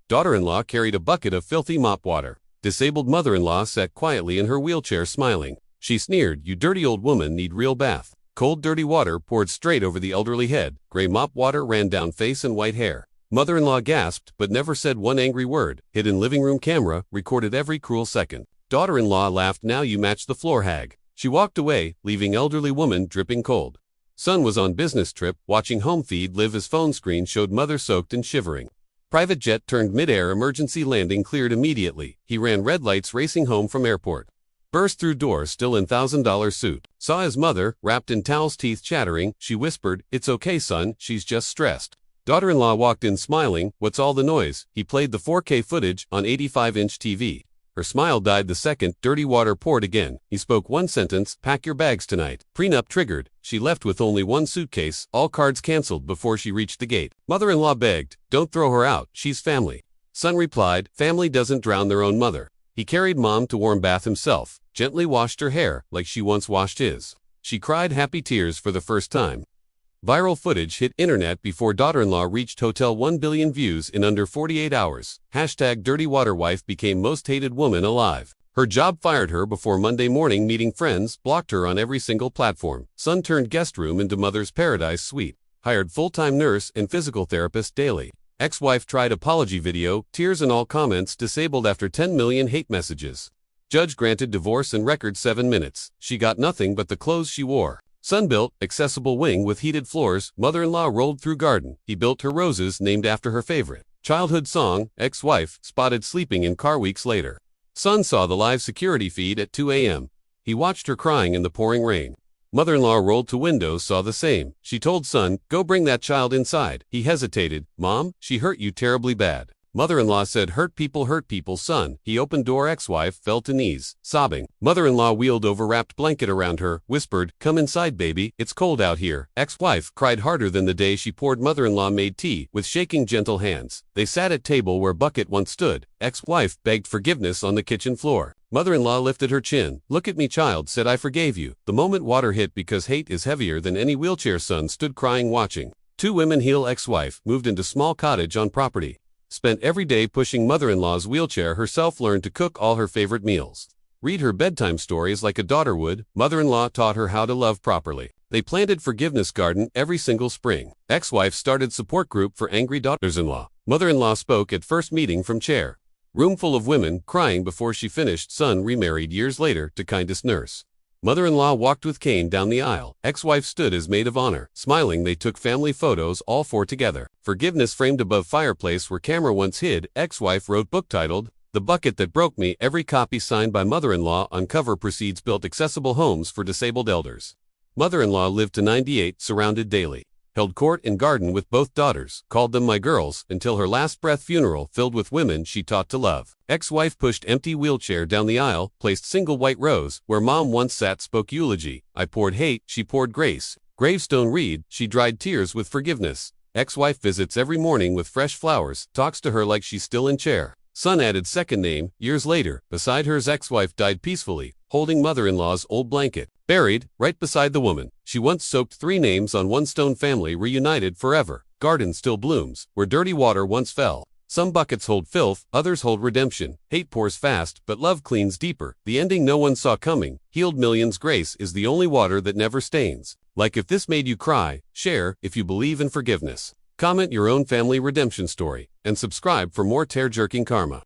Daughter-in-law carried a bucket of filthy mop water. Disabled mother-in-law sat quietly in her wheelchair smiling. She sneered, "You dirty old woman need real bath." Cold dirty water poured straight over the elderly head. Gray mop water ran down face and white hair. Mother-in-law gasped but never said one angry word. Hidden living room camera recorded every cruel second. Daughter-in-law laughed, "Now you match the floor, hag." She walked away, leaving elderly woman dripping cold. Son was on business trip, watching home feed live. His phone screen showed mother soaked and shivering. Private jet turned mid-air, emergency landing cleared immediately. He ran red lights racing home from airport. Burst through door still in $1,000 suit. Saw his mother, wrapped in towels, teeth chattering. She whispered, "It's okay son, she's just stressed." Daughter-in-law walked in smiling, "What's all the noise?" He played the 4K footage on 85-inch TV. Her smile died the second dirty water poured again. He spoke one sentence, "Pack your bags tonight." Prenup triggered. She left with only one suitcase, all cards canceled before she reached the gate. Mother-in-law begged, "Don't throw her out, she's family." Son replied, "Family doesn't drown their own mother." He carried mom to warm bath himself, gently washed her hair like she once washed his. She cried happy tears for the first time. Viral footage hit internet before daughter-in-law reached hotel 1 billion views in under 48 hours. Hashtag dirty water wife became most hated woman alive. Her job fired her before Monday morning meeting friends, blocked her on every single platform. Son turned guest room into mother's paradise suite. Hired full-time nurse and physical therapist daily. Ex-wife tried apology video, tears in all comments, disabled after 10 million hate messages. Judge granted divorce in record 7 minutes. She got nothing but the clothes she wore. Son built accessible wing with heated floors. Mother-in-law rolled through garden. He built her roses named after her favorite. Childhood song, ex-wife spotted sleeping in car weeks later. Son saw the live security feed at 2 a.m. He watched her crying in the pouring rain. Mother-in-law rolled to window, saw the same. She told son, "Go bring that child inside." He hesitated. "Mom, she hurt you terribly bad." Mother-in-law said, hurt people, son." He opened door. Ex-wife fell to knees, sobbing. Mother-in-law wheeled over wrapped blanket around her, whispered, "Come inside baby, it's cold out here." Ex-wife cried harder than the day she poured mother-in-law made tea with shaking gentle hands. They sat at table where bucket once stood. Ex-wife begged forgiveness on the kitchen floor. Mother-in-law lifted her chin. "Look at me child," said, "I forgave you." The moment water hit because hate is heavier than any wheelchair. Son stood crying watching. 2 women heal. Ex-wife moved into small cottage on property. Spent every day pushing mother-in-law's wheelchair, herself learned to cook all her favorite meals. Read her bedtime stories like a daughter would. Mother-in-law taught her how to love properly. They planted forgiveness garden every single spring. Ex-wife started support group for angry daughters-in-law. Mother-in-law spoke at first meeting from chair. Room full of women crying before she finished. Son remarried years later to kindest nurse. Mother-in-law walked with cane down the aisle. Ex-wife stood as maid of honor. Smiling, they took family photos, all 4 together. Forgiveness framed above fireplace where camera once hid. Ex-wife wrote book titled, "The Bucket That Broke Me." Every copy signed by mother-in-law. On cover proceeds built accessible homes for disabled elders. Mother-in-law lived to 98, surrounded daily. Held court and garden with both daughters, called them my girls, until her last breath. Funeral filled with women she taught to love. Ex-wife pushed empty wheelchair down the aisle, placed single white rose, where mom once sat, spoke eulogy. I poured hate, she poured grace. Gravestone read, she dried tears with forgiveness. Ex-wife visits every morning with fresh flowers, talks to her like she's still in chair. Son added second name, years later, beside hers. Ex-wife died peacefully, holding mother-in-law's old blanket. Buried, right beside the woman she once soaked. 3 names on one stone. Family reunited forever. Garden still blooms, where dirty water once fell. Some buckets hold filth, others hold redemption. Hate pours fast, but love cleans deeper. The ending no one saw coming. Healed millions. Grace is the only water that never stains. Like if this made you cry, share if you believe in forgiveness. Comment your own family redemption story, and subscribe for more tear-jerking karma.